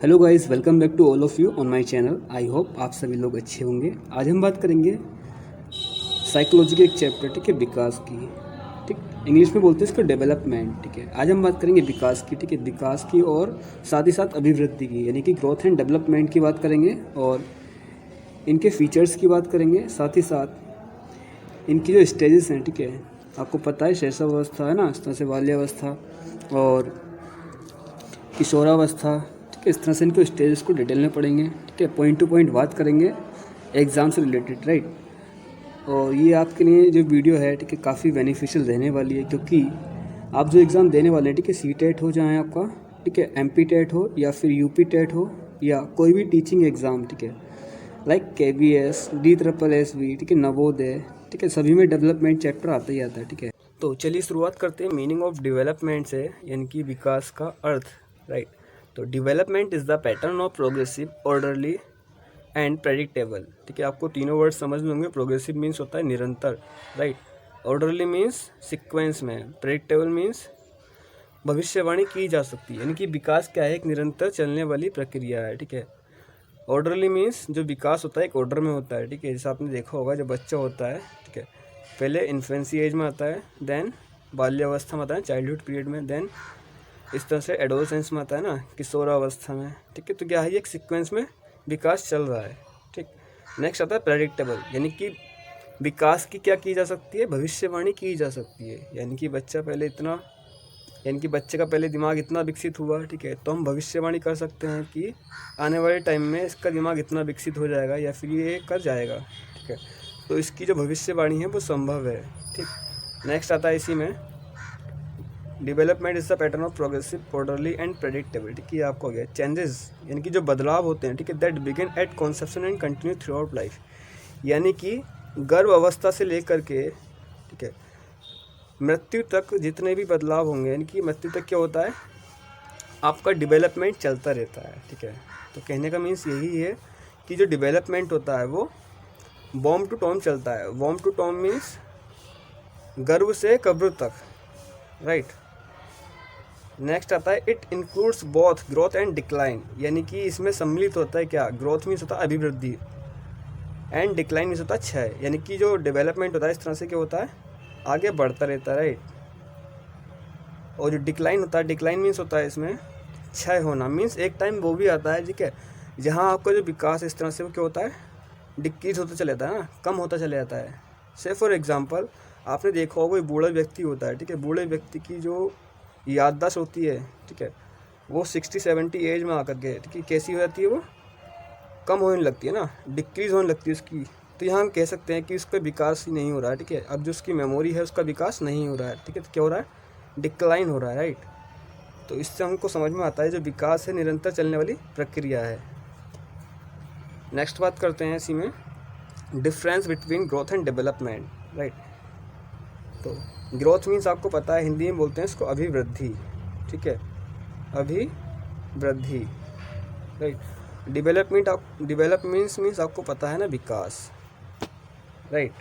Hello guys, welcome back to all of you on my channel. I hope आप सभी लोग अच्छे होंगे। आज हम बात करेंगे साइकोलॉजी के एक चैप्टर, ठीक है, विकास की। ठीक, इंग्लिश में बोलते हैं इसको डेवलपमेंट। ठीक है, आज हम बात करेंगे विकास की। ठीक है, विकास की और साथ ही साथ अभिवृद्धि की, यानी कि ग्रोथ एंड डेवलपमेंट की बात करेंगे और इनके फीचर्स की बात करेंगे। साथ ही साथ इनकी जो स्टेजेस हैं, ठीक है, आपको पता है शैशवावस्था है ना, इस तरह से बाल्यावस्था और किशोरावस्था। ठीक है, इस तरह से इनको स्टेजेस को डिटेल में पढ़ेंगे। ठीक है, पॉइंट टू पॉइंट बात करेंगे एग्ज़ाम से रिलेटेड, राइट। और ये आपके लिए जो वीडियो है, ठीक है, काफ़ी बेनिफिशियल रहने वाली है, क्योंकि आप जो एग्ज़ाम देने वाले हैं, ठीक है, सी टेट हो जाए आपका, ठीक है, MP टेट हो या फिर UP टेट हो या कोई भी टीचिंग एग्ज़ाम, ठीक है, लाइक KVS, DSSB, ठीक है, नवोदय, ठीक है, सभी में डेवलपमेंट चैप्टर आता ही आता है। ठीक है, तो चलिए शुरुआत करते हैं मीनिंग ऑफ डेवलपमेंट से, यानी कि विकास का अर्थ, राइट। तो development is the pattern of progressive, orderly and predictable. ठीक है, आपको तीनों वर्ड समझ में होंगे। प्रोग्रेसिव मीन्स होता है निरंतर, राइट। ऑर्डरली मीन्स सीक्वेंस में, प्रेडिक्टेबल मीन्स भविष्यवाणी की जा सकती है। यानी कि विकास क्या है, एक निरंतर चलने वाली प्रक्रिया है। ठीक है, ऑर्डरली मीन्स जो विकास होता है एक ऑर्डर में होता है। ठीक है, जैसे आपने देखा होगा जब बच्चा होता है, ठीक है, पहले इन्फेंसी एज में आता है, देन बाल्यावस्था में आता है, चाइल्डहुड पीरियड में, देन इस तरह से एडोलसेंस में आता है ना, किशोरावस्था में। ठीक है, तो क्या है, एक सीक्वेंस में विकास चल रहा है। ठीक, नेक्स्ट आता है प्रेडिक्टेबल, यानी कि विकास की क्या की जा सकती है, भविष्यवाणी की जा सकती है। यानी कि बच्चे का पहले दिमाग इतना विकसित हुआ, ठीक है, तो हम भविष्यवाणी कर सकते हैं कि आने वाले टाइम में इसका दिमाग इतना विकसित हो जाएगा या फिर ये कर जाएगा। ठीक है, तो इसकी जो भविष्यवाणी है वो संभव है। ठीक, नेक्स्ट आता है इसी में development is the pattern of progressive, orderly and predictability. की आपको हो गया चेंजेस, यानी कि जो बदलाव होते हैं, ठीक है, that begin eight conception and continue through out life. यानी कि गर्भ अवस्था से लेकर के, ठीक है, मृत्यु तक जितने भी बदलाव होंगे, यानी कि मृत्यु तक क्या होता है, आपका डेवलपमेंट चलता रहता है। ठीक है, तो कहने का मीन्स यही है कि जो डेवलपमेंट होता है वो बॉम टू टॉम चलता है। बॉम टू टॉम मीन्स गर्भ से कब्र तक, राइट। नेक्स्ट आता है it includes both growth and decline, यानी कि इसमें सम्मिलित होता है क्या, ग्रोथ मीन्स होता है अभिवृद्धि एंड डिक्लाइन मीन्स होता है क्षय। यानी कि जो डेवलपमेंट होता है इस तरह से क्या होता है, आगे बढ़ता रहता है, राइट। और जो डिक्लाइन होता है, डिक्लाइन मीन्स होता है इसमें क्षय होना, मीन्स एक टाइम वो भी आता है, ठीक है, जहाँ आपका जो विकास इस तरह से वो क्या होता है, डिक्रीज होता चला जाता है ना, कम होता चला जाता है। से फॉर एग्जांपल आपने देखा होगा कोई बूढ़ा व्यक्ति होता है, ठीक है, बूढ़े व्यक्ति की जो याददाश्त होती है, ठीक है, वो 60-70 एज में आकर के, ठीक है, कैसी हो जाती है, वो कम होने लगती है ना, डिक्रीज होने लगती है उसकी। तो यहाँ हम कह सकते हैं कि उसका विकास ही नहीं हो रहा है। ठीक है, अब जो उसकी मेमोरी है उसका विकास नहीं हो रहा है। ठीक है, तो क्या हो रहा है, डिक्लाइन हो रहा है, राइट। तो इससे हमको समझ में आता है जो विकास है निरंतर चलने वाली प्रक्रिया है। नेक्स्ट बात करते हैं इसी में difference between growth and development, right. तो ग्रोथ मीन्स आपको पता है, हिंदी में बोलते हैं इसको अभिवृद्धि। ठीक है, अभिवृद्धि, राइट। डेवलप मीन्स आपको पता है ना, विकास, राइट।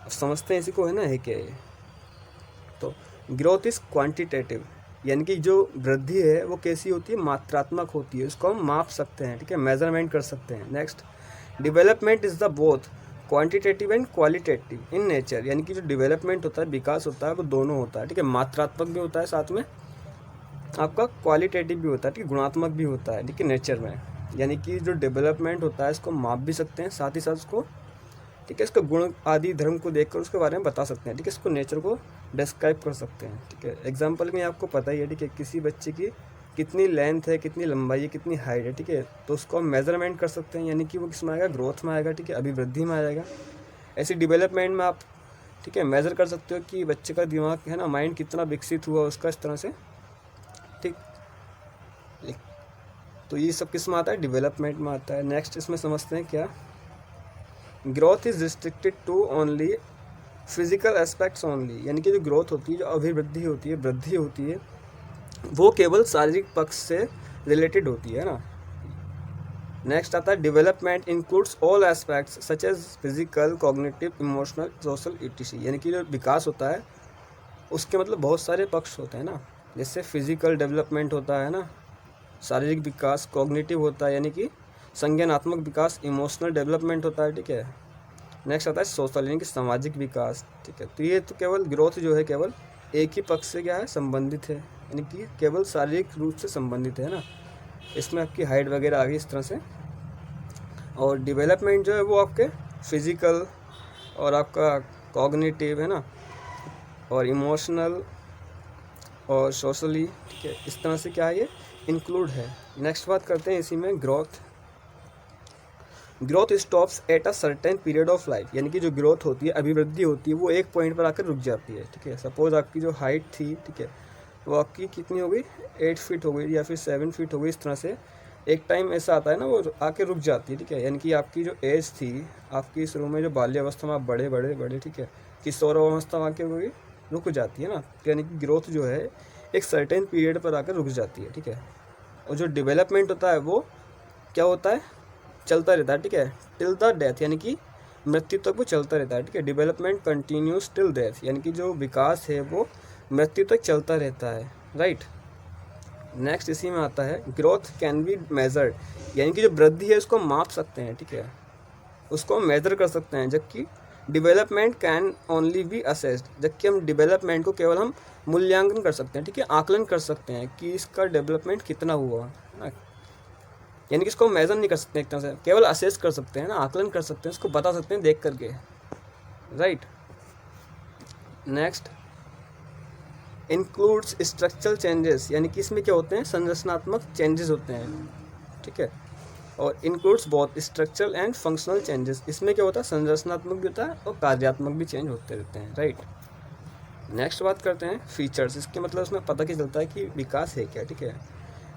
अब समझते हैं इसी को, है ना, है क्या ये। तो ग्रोथ इज क्वांटिटेटिव, यानी कि जो वृद्धि है वो कैसी होती है, मात्रात्मक होती है, उसको हम माप सकते हैं, ठीक है, मेजरमेंट कर सकते हैं। Next development is the both quantitative and qualitative in nature, यानी कि जो डेवलपमेंट होता है, विकास होता है, वो दोनों होता है। ठीक है, मात्रात्मक भी होता है, साथ में आपका क्वालिटेटिव भी होता है, ठीक है, गुणात्मक भी होता है, ठीक है, नेचर में। यानी कि जो डेवलपमेंट होता है इसको माप भी सकते हैं, साथ ही साथ उसको, ठीक है, इसका गुण आदि धर्म को देखकर उसके बारे में बता सकते हैं, ठीक है, इसको नेचर को डिस्क्राइब कर सकते हैं। ठीक है, एग्जांपल में आपको पता ही है, ठीक है, किसी बच्चे की कितनी लेंथ है, कितनी लंबाई है, कितनी हाइट है, ठीक है, तो उसको हम मेजरमेंट कर सकते हैं, यानी कि वो किसमें आएगा, ग्रोथ में आएगा, ठीक है, अभिवृद्धि में आएगा। ऐसी डेवलपमेंट में आप, ठीक है, मेज़र कर सकते हो कि बच्चे का दिमाग है ना, माइंड कितना विकसित हुआ उसका, इस तरह से, ठीक। तो ये सब किस में आता है, डेवलपमेंट में आता है। नेक्स्ट इसमें समझते हैं क्या, growth is restricted to only physical aspects only, यानी कि जो ग्रोथ होती है, जो अभिवृद्धि होती है, वृद्धि होती है, वो केवल शारीरिक पक्ष से रिलेटेड होती है ना। नेक्स्ट आता है development includes all aspects such as physical, cognitive, emotional, social, etc, यानी कि जो विकास होता है उसके मतलब बहुत सारे पक्ष होते हैं ना, जैसे फिजिकल डेवलपमेंट होता है ना, शारीरिक विकास, कॉग्निटिव होता है यानी कि संज्ञानात्मक विकास, इमोशनल डेवलपमेंट होता है, ठीक है। नेक्स्ट आता है सोशल यानी कि सामाजिक विकास, ठीक है। तो ये तो केवल ग्रोथ जो है केवल एक ही पक्ष से क्या है संबंधित है, यानी कि केवल शारीरिक रूप से संबंधित है ना, इसमें आपकी हाइट वगैरह आ गई इस तरह से। और डेवलपमेंट जो है वो आपके फिजिकल और आपका कॉग्निटिव है ना, और इमोशनल और सोशली, ठीक है, इस तरह से क्या है ये इंक्लूड है। नेक्स्ट बात करते हैं इसी में growth. Growth stops at a certain period of life, यानी कि जो ग्रोथ होती है, अभिवृद्धि होती है, वो एक पॉइंट पर आकर रुक जाती है, ठीक है। सपोज आपकी जो हाइट थी, ठीक है, वो आपकी कितनी हो गई 8 फीट हो गई या फिर 7 फीट हो गई, इस तरह से एक टाइम ऐसा आता है ना वो आके रुक जाती है, ठीक है। यानी कि आपकी जो एज थी, आपकी शुरू में जो बाल्यावस्था में आप बड़े बड़े बड़े, ठीक है, किशोरावस्था में आके हुई रुक जाती है ना, यानी कि ग्रोथ जो है एक सर्टेन पीरियड पर आकर रुक जाती है, ठीक है। और जो डेवलपमेंट होता है वो क्या होता है, चलता रहता है, ठीक है, टिल द डेथ, यानी कि मृत्यु तक वो चलता रहता है, ठीक है। डेवलपमेंट कंटिन्यूस टिल डेथ, यानी कि जो विकास है वो मृत्यु तक चलता रहता है, राइट। नेक्स्ट इसी में आता है ग्रोथ कैन बी मेजर्ड, यानी कि जो वृद्धि है उसको माप सकते हैं, ठीक है, उसको मेजर कर सकते हैं, जबकि development can only B assessed, जबकि हम डेवलपमेंट को केवल हम मूल्यांकन कर सकते हैं, ठीक है, आकलन कर सकते हैं कि इसका डेवलपमेंट कितना हुआ ना, यानी कि इसको मेजर नहीं कर सकते एक तरह से, केवल असेस कर सकते हैं ना, आकलन कर सकते हैं, इसको बता सकते हैं देख करके, right. Next includes structural changes, यानी कि इसमें क्या होते हैं संरचनात्मक चेंजेस होते हैं, ठीक है। और includes both structural and functional changes, इसमें क्या होता है संरचनात्मक भी होता है और कार्यात्मक भी चेंज होते रहते हैं, राइट। नेक्स्ट बात करते हैं फीचर्स, इसके मतलब उसमें पता क्या चलता है कि विकास है क्या, ठीक है।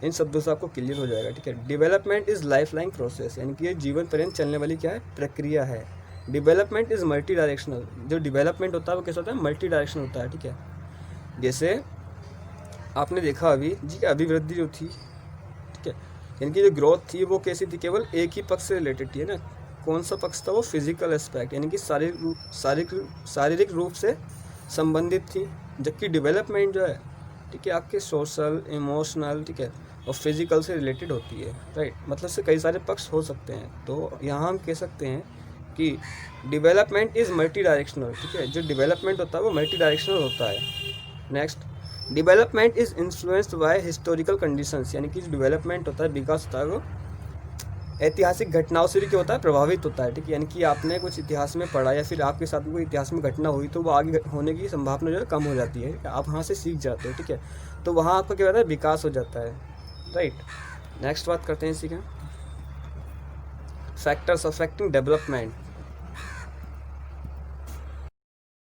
इन शब्दों से आपको क्लियर हो जाएगा, ठीक है। Development is life line process, यानी कि ये जीवन पर्यंत चलने वाली क्या है प्रक्रिया है। डेवलपमेंट इज़ मल्टी डायरेक्शनल, जो डेवलपमेंट होता है वो कैसा होता है मल्टी डायरेक्शनल होता है, ठीक है। जैसे आपने देखा अभी जी अभिवृद्धि जो थी, ठीक है, यानी कि जो ग्रोथ थी वो कैसी थी, केवल एक ही पक्ष से रिलेटेड थी, है ना। कौन सा पक्ष था वो फिजिकल एस्पेक्ट, यानी कि शारीरिक रूप से संबंधित थी, जबकि डेवलपमेंट जो है, ठीक है, आपके सोशल, इमोशनल, ठीक है, और फिजिकल से रिलेटेड होती है, राइट। मतलब से कई सारे पक्ष हो सकते हैं, तो यहाँ हम कह सकते हैं कि डेवलपमेंट इज़ मल्टी डायरेक्शनल, ठीक है, जो डेवलपमेंट होता है वो मल्टी डायरेक्शनल होता है। Next development is influenced by historical conditions, यानी कि जो डेवलपमेंट होता है विकास होता है वो ऐतिहासिक घटनाओं से भी क्या होता है प्रभावित होता है, ठीक है। यानी कि आपने कुछ इतिहास में पढ़ा या फिर आपके साथ कोई इतिहास में घटना हुई तो वो आगे होने की संभावना जो है कम हो जाती है, आप वहाँ से सीख जाते हो, ठीक है, तो वहाँ आपका क्या होता है विकास हो जाता है, राइट। नेक्स्ट बात करते हैं इसी का फैक्टर्स अफेक्टिंग डेवलपमेंट।